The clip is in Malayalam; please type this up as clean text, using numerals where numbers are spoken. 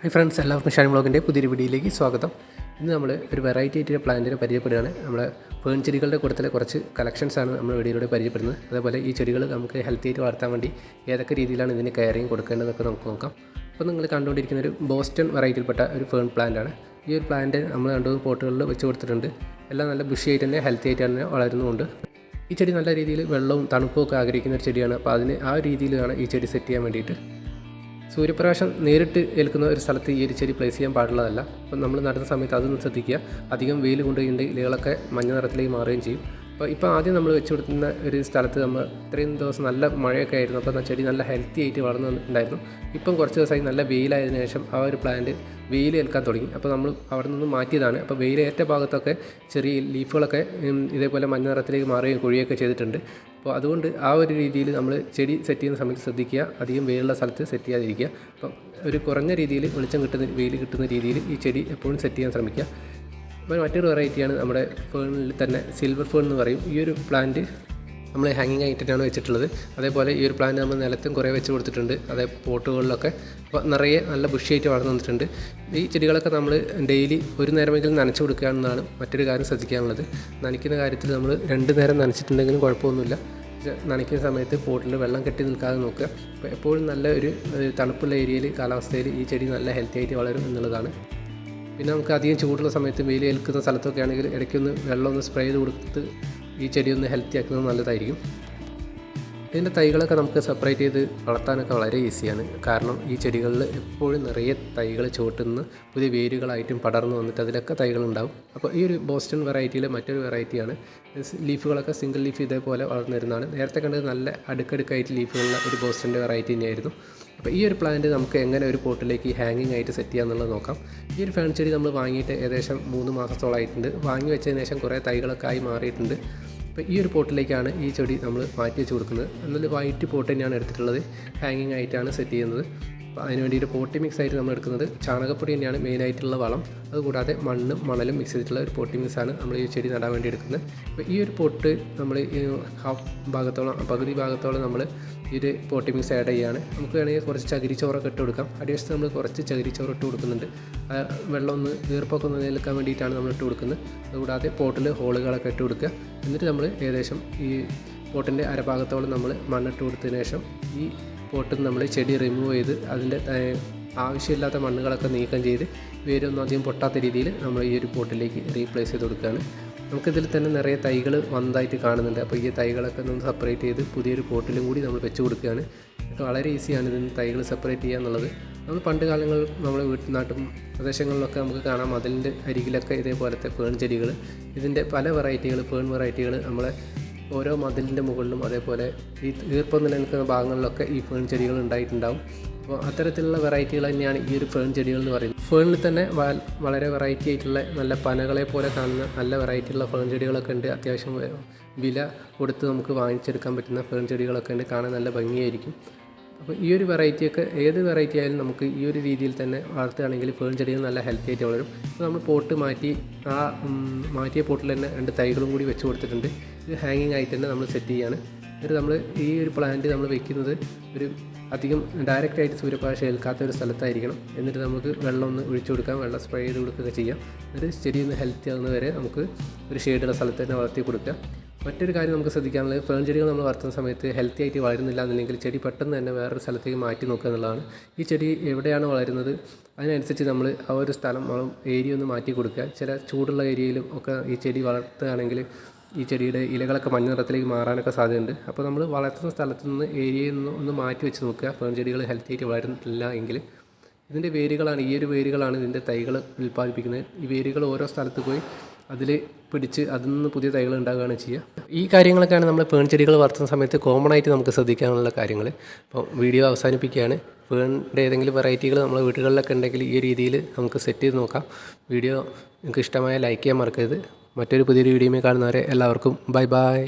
ഹായ് ഫ്രണ്ട്സ്, എല്ലാവർക്കും ഷൈൻ വ്ളോഗിൻ്റെ പുതിയൊരു വീഡിയോയിലേക്ക് സ്വാഗതം. ഇന്ന് നമ്മൾ ഒരു വെറൈറ്റി ആയിട്ട് പ്ലാന്റിനെ പരിചയപ്പെടുകയാണ്. നമ്മുടെ ഫേൺ ചെടികളുടെ കൂട്ടത്തിലെ കുറച്ച് കളക്ഷൻസാണ് നമ്മൾ വീഡിയോയിലൂടെ പരിചയപ്പെടുന്നത്. അതേപോലെ ഈ ചെടികൾ നമുക്ക് ഹെൽത്തി ആയിട്ട് വളർത്താൻ വേണ്ടി ഏതൊക്കെ രീതിയിലാണ് ഇതിന് കെയറിങ് കൊടുക്കേണ്ടതൊക്കെ നമുക്ക് നോക്കാം. അപ്പോൾ നിങ്ങൾ കണ്ടുകൊണ്ടിരിക്കുന്ന ഒരു ബോസ്റ്റൺ വെറൈറ്റിയിൽപ്പെട്ട ഒരു ഫേൺ പ്ലാന്റാണ്. ഈ ഒരു പ്ലാന്റ് നമ്മൾ 2 പോട്ടുകളിൽ വെച്ച് കൊടുത്തിട്ടുണ്ട്. എല്ലാം നല്ല ബുഷി ആയിട്ട് തന്നെ ഹെൽത്തി ആയിട്ട് തന്നെ വളരുന്നുമുണ്ട്. ഈ ചെടി നല്ല രീതിയിൽ വെള്ളവും തണുപ്പും ഒക്കെ ആഗ്രഹിക്കുന്ന ഒരു ചെടിയാണ്. അപ്പോൾ അതിന് ആ ഒരു രീതിയിലാണ് ഈ ചെടി സെറ്റ് ചെയ്യാൻ വേണ്ടിയിട്ട്. സൂര്യപ്രകാശം നേരിട്ട് ഏൽക്കുന്ന ഒരു സ്ഥലത്ത് ഈ ഒരു ചെടി പ്ലേസ് ചെയ്യാൻ പാടുള്ളതല്ല. അപ്പം നമ്മൾ നടുന്ന സമയത്ത് അതൊന്ന് ശ്രദ്ധിക്കുക. അധികം വെയിൽ കൊണ്ടുപോയി ഇലകളൊക്കെ മഞ്ഞ നിറത്തിലേക്ക് മാറുകയും ചെയ്യും. ഇപ്പോൾ ആദ്യം നമ്മൾ വെച്ച് കൊടുക്കുന്ന ഒരു സ്ഥലത്ത് നമ്മൾ ഇത്രയും ദിവസം നല്ല മഴയൊക്കെ ആയിരുന്നു. അപ്പോൾ ചെടി നല്ല ഹെൽത്തി ആയിട്ട് വളർന്നു വന്നിട്ടുണ്ടായിരുന്നു. ഇപ്പം കുറച്ച് ദിവസമായി നല്ല വെയിലായതിനു ശേഷം ആ ഒരു പ്ലാന്റ് വെയിൽ ഏൽക്കാൻ തുടങ്ങി. അപ്പോൾ നമ്മൾ അവിടെ നിന്ന് മാറ്റിയതാണ്. അപ്പോൾ വെയിലേറ്റ ഭാഗത്തൊക്കെ ചെറിയ ലീഫുകളൊക്കെ ഇതേപോലെ മഞ്ഞ നിറത്തിലേക്ക് മാറുകയും കൊഴിയുകയൊക്കെ ചെയ്തിട്ടുണ്ട്. അപ്പോൾ അതുകൊണ്ട് ആ ഒരു രീതിയിൽ നമ്മൾ ചെടി സെറ്റ് ചെയ്യുന്ന സമയത്ത് ശ്രദ്ധിക്കുക. അധികം വെയിലുള്ള സ്ഥലത്ത് സെറ്റ് ചെയ്യാതിരിക്കുക. അപ്പം ഒരു കുറഞ്ഞ രീതിയിൽ വെളിച്ചം കിട്ടുന്ന വെയിൽ കിട്ടുന്ന രീതിയിൽ ഈ ചെടി എപ്പോഴും സെറ്റ് ചെയ്യാൻ ശ്രമിക്കുക. അപ്പോൾ മറ്റൊരു വെറൈറ്റിയാണ് നമ്മുടെ ഫേണിൽ തന്നെ സിൽവർ ഫേൺ എന്ന് പറയും. ഈ ഒരു പ്ലാന്റ് നമ്മൾ ഹാങ്ങിങ് ആയിട്ടാണ് വെച്ചിട്ടുള്ളത്. അതേപോലെ ഈ ഒരു പ്ലാന്റ് നമ്മൾ നിലത്തും കുറേ വെച്ച് കൊടുത്തിട്ടുണ്ട്. അതേ പോട്ടുകളിലൊക്കെ അപ്പോൾ നിറയെ നല്ല ബുഷിയായിട്ട് വളർന്നു വന്നിട്ടുണ്ട്. ഈ ചെടികളൊക്കെ നമ്മൾ ഡെയിലി ഒരു നേരമെങ്കിലും നനച്ച് കൊടുക്കുക എന്നതാണ് മറ്റൊരു കാര്യം ശ്രദ്ധിക്കാനുള്ളത്. നനയ്ക്കുന്ന കാര്യത്തിൽ നമ്മൾ 2 നേരം നനച്ചിട്ടുണ്ടെങ്കിലും കുഴപ്പമൊന്നുമില്ല. നനയ്ക്കുന്ന സമയത്ത് പോട്ടിൽ വെള്ളം കെട്ടി നിൽക്കാതെ നോക്കുക. അപ്പോൾ എപ്പോഴും നല്ല ഒരു തണുപ്പുള്ള ഏരിയയിൽ കാലാവസ്ഥയിൽ ഈ ചെടി നല്ല ഹെൽത്തി ആയിട്ട് വളരും എന്നുള്ളതാണ്. പിന്നെ നമുക്ക് അധികം ചൂടുള്ള സമയത്ത് വെയിൽ ഏൽക്കുന്ന സ്ഥലത്തൊക്കെ ആണെങ്കിൽ ഇടയ്ക്കൊന്ന് വെള്ളം ഒന്ന് സ്പ്രേ ചെയ്ത് കൊടുത്ത് ഈ ചെടി ഒന്ന് ഹെൽത്തി ആക്കുന്നത് നല്ലതായിരിക്കും. ഇതിൻ്റെ തൈകളൊക്കെ നമുക്ക് സെപ്പറേറ്റ് ചെയ്ത് വളർത്താനൊക്കെ വളരെ ഈസിയാണ്. കാരണം ഈ ചെടികളിൽ എപ്പോഴും നിറയെ തൈകൾ ചുവട്ടുന്ന പുതിയ വേരുകളായിട്ടും പടർന്നു വന്നിട്ട് അതിലൊക്കെ തൈകളുണ്ടാവും. അപ്പോൾ ഈ ഒരു ബോസ്റ്റൺ വെറൈറ്റിയിലെ മറ്റൊരു വെറൈറ്റിയാണ്. ലീഫുകളൊക്കെ സിംഗിൾ ലീഫ് ഇതേപോലെ വളർന്നു വരുന്നതാണ്. നേരത്തെ കണ്ടത് നല്ല അടുക്കടുക്കായിട്ട് ലീഫുകളുള്ള ഒരു ബോസ്റ്റൻ്റെ വെറൈറ്റി തന്നെയായിരുന്നു. അപ്പോൾ ഈ ഒരു പ്ലാന്റ് നമുക്ക് എങ്ങനെ ഒരു പോട്ടിലേക്ക് ഹാങ്ങിങ് ആയിട്ട് സെറ്റ് ചെയ്യാമെന്നുള്ളത് നോക്കാം. ഈ ഒരു ഫേൺ ചെടി നമ്മൾ വാങ്ങിയിട്ട് ഏകദേശം 3 മാസത്തോളമായിട്ടുണ്ട്. വാങ്ങി വെച്ചതിന് ശേഷം കുറേ തൈകളൊക്കെ ആയി മാറിയിട്ടുണ്ട്. അപ്പോൾ ഈ ഒരു പോട്ടിലേക്കാണ് ഈ ചെടി നമ്മൾ മാറ്റി വെച്ച് കൊടുക്കുന്നത്. എന്നാലും വൈറ്റ് പോട്ട് തന്നെയാണ് എടുത്തിട്ടുള്ളത്. ഹാങ്ങിങ് ആയിട്ടാണ് സെറ്റ് ചെയ്യുന്നത്. അപ്പോൾ അതിന് വേണ്ടിയിട്ട് പോട്ടി മിക്സ് ആയിട്ട് നമ്മൾ എടുക്കുന്നത് ചാണകപ്പൊടി തന്നെയാണ് മെയിനായിട്ടുള്ള വളം. അതുകൂടാതെ മണ്ണും മണലും മിക്സ് ചെയ്തിട്ടുള്ള ഒരു പോട്ടി മിക്സാണ് നമ്മൾ ഈ ചെടി നടാൻ വേണ്ടി എടുക്കുന്നത്. അപ്പോൾ ഈ ഒരു പോട്ട് നമ്മൾ പകുതി ഭാഗത്തോളം നമ്മൾ ഈ ഒരു പോട്ടി മിക്സ് ആഡ് ചെയ്യുകയാണ്. നമുക്ക് വേണമെങ്കിൽ കുറച്ച് ചകിരിച്ചോറൊക്കെ ഇട്ട് കൊടുക്കാം. അടിവശത്ത് നമ്മൾ കുറച്ച് ചകിരിച്ചോറ് ഇട്ട് കൊടുക്കുന്നുണ്ട്. വെള്ളം ഒന്ന് ഈർപ്പൊക്കെ ഒന്ന് നിൽക്കാൻ വേണ്ടിയിട്ടാണ് നമ്മൾ ഇട്ട് കൊടുക്കുന്നത്. അതുകൂടാതെ പോട്ടിൽ ഹോളുകളൊക്കെ ഇട്ട് കൊടുക്കുക. എന്നിട്ട് നമ്മൾ ഏകദേശം ഈ പോട്ടിൻ്റെ അരഭാഗത്തോളം നമ്മൾ മണ്ണിട്ട് കൊടുത്തതിന് ശേഷം ഈ പോട്ടിൽ നമ്മൾ ചെടി റിമൂവ് ചെയ്ത് അതിൻ്റെ ആവശ്യമില്ലാത്ത മണ്ണുകളൊക്കെ നീക്കം ചെയ്ത് വേരൊന്നും അധികം പൊട്ടാത്ത രീതിയിൽ നമ്മൾ ഈ ഒരു പോട്ടിലേക്ക് റീപ്ലേസ് ചെയ്ത് കൊടുക്കുകയാണ്. നമുക്കിതിൽ തന്നെ നിറയെ തൈകൾ വന്നതായിട്ട് കാണുന്നുണ്ട്. അപ്പോൾ ഈ തൈകളൊക്കെ നമ്മൾ സെപ്പറേറ്റ് ചെയ്ത് പുതിയൊരു പോട്ടിലും കൂടി നമ്മൾ വെച്ച് കൊടുക്കുകയാണ്. വളരെ ഈസിയാണ് ഇതിന് തൈകൾ സെപ്പറേറ്റ് ചെയ്യുക എന്നുള്ളത്. നമ്മൾ പണ്ട് കാലങ്ങൾ നമ്മുടെ നാട്ടും പ്രദേശങ്ങളിലൊക്കെ നമുക്ക് കാണാം. മതിലിൻ്റെ അരികിലൊക്കെ ഇതേപോലത്തെ ഫേൺ ചെടികൾ, ഇതിൻ്റെ പല വെറൈറ്റികൾ ഫേൺ വെറൈറ്റികൾ നമ്മളെ ഓരോ മതിലിൻ്റെ മുകളിലും അതേപോലെ ഈ ഈർപ്പം നിലനിൽക്കുന്ന ഭാഗങ്ങളിലൊക്കെ ഈ ഫേൺ ചെടികൾ ഉണ്ടായിട്ടുണ്ടാവും. അപ്പോൾ അത്തരത്തിലുള്ള വെറൈറ്റികൾ തന്നെയാണ് ഈ ഒരു ഫേൺ ചെടികൾ എന്ന് പറയുന്നത്. ഫേണിൽ തന്നെ വളരെ വെറൈറ്റി ആയിട്ടുള്ള നല്ല പനകളെ പോലെ കാണുന്ന നല്ല വെറൈറ്റിയുള്ള ഫേൺ ചെടികളൊക്കെ ഉണ്ട്. അത്യാവശ്യം വില കൊടുത്ത് നമുക്ക് വാങ്ങിച്ചെടുക്കാൻ പറ്റുന്ന ഫേൺ ചെടികളൊക്കെ ഉണ്ട്. കാണാൻ നല്ല ഭംഗിയായിരിക്കും. അപ്പോൾ ഈ ഒരു വെറൈറ്റിയൊക്കെ ഏത് വെറൈറ്റി ആയാലും നമുക്ക് ഈ ഒരു രീതിയിൽ തന്നെ വളർത്തുകയാണെങ്കിൽ ഫേൺ ചെടികൾ നല്ല ഹെൽത്തി ആയിട്ട് വളരും. അപ്പോൾ നമ്മൾ പോട്ട് മാറ്റിയ പോട്ടിൽ തന്നെ 2 തൈകളും കൂടി വെച്ച് കൊടുത്തിട്ടുണ്ട്. ഇത് ഹാങ്ങിങ് ആയിട്ട് തന്നെ നമ്മൾ സെറ്റ് ചെയ്യാണ്. എന്നിട്ട് നമ്മൾ ഈ ഒരു പ്ലാന്റ് നമ്മൾ വെക്കുന്നത് ഒരു അധികം ഡയറക്റ്റായിട്ട് സൂര്യപ്രകാശം ഏൽക്കാത്ത ഒരു സ്ഥലത്തായിരിക്കണം. എന്നിട്ട് നമുക്ക് വെള്ളം ഒന്ന് ഒഴിച്ചു കൊടുക്കാം, വെള്ളം സ്പ്രേ ചെയ്ത് കൊടുക്കുകയൊക്കെ ചെയ്യാം. എന്നിട്ട് ചെടി ഒന്ന് ഹെൽത്തി ആകുന്നവരെ നമുക്ക് ഒരു ഷെയ്ഡുള്ള സ്ഥലത്ത് തന്നെ വളർത്തി കൊടുക്കുക. മറ്റൊരു കാര്യം നമുക്ക് ശ്രദ്ധിക്കാനുള്ളത് ഫേൺ ചെടികൾ നമ്മൾ വളർത്തുന്ന സമയത്ത് ഹെൽത്തി ആയിട്ട് വളരുന്നില്ല എന്നുണ്ടെങ്കിൽ ചെടി പെട്ടെന്ന് തന്നെ വേറൊരു സ്ഥലത്തേക്ക് മാറ്റി നോക്കുക എന്നുള്ളതാണ്. ഈ ചെടി എവിടെയാണ് വളരുന്നത് അതിനനുസരിച്ച് നമ്മൾ ആ ഒരു സ്ഥലം ഏരിയ ഒന്ന് മാറ്റി കൊടുക്കുക. ചില ചൂടുള്ള ഏരിയയിലും ഒക്കെ ഈ ചെടി വളർത്തുകയാണെങ്കിൽ ഈ ചെടിയുടെ ഇലകളൊക്കെ മഞ്ഞ നിറത്തിലേക്ക് മാറാനൊക്കെ സാധ്യതയുണ്ട്. അപ്പോൾ നമ്മൾ വളർത്തുന്ന സ്ഥലത്ത് നിന്ന് ഏരിയയിൽ നിന്ന് ഒന്ന് മാറ്റി വെച്ച് നോക്കുക. ഫേൺ ചെടികൾ ഹെൽത്തി ആയിട്ട് വളരുന്നില്ല എങ്കിൽ ഇതിൻ്റെ വേരുകളാണ് ഈ ഒരു വേരുകളാണ് ഇതിൻ്റെ തൈകൾ ഉൽപ്പാദിപ്പിക്കുന്നത്. ഈ വേരുകൾ ഓരോ സ്ഥലത്ത് പോയി അതിൽ പിടിച്ച് അതിൽ നിന്ന് പുതിയ തൈകൾ ഉണ്ടാകുകയാണ് ചെയ്യുക. ഈ കാര്യങ്ങളൊക്കെയാണ് നമ്മൾ ഫേൺ ചെടികൾ വളർത്തുന്ന സമയത്ത് കോമൺ ആയിട്ട് നമുക്ക് ശ്രദ്ധിക്കാനുള്ള കാര്യങ്ങൾ. അപ്പോൾ വീഡിയോ അവസാനിപ്പിക്കുകയാണ്. ഫേണിൻ്റെ ഏതെങ്കിലും വെറൈറ്റികൾ നമ്മുടെ വീടുകളിലൊക്കെ ഉണ്ടെങ്കിൽ ഈ രീതിയിൽ നമുക്ക് സെറ്റ് ചെയ്ത് നോക്കാം. വീഡിയോ നിങ്ങൾക്ക് ഇഷ്ടമായ ലൈക്ക് ചെയ്യാൻ മറക്കരുത്. മറ്റൊരു പുതിയൊരു വീഡിയോയിൽ കാണുന്നവരെ എല്ലാവർക്കും ബൈ ബൈ.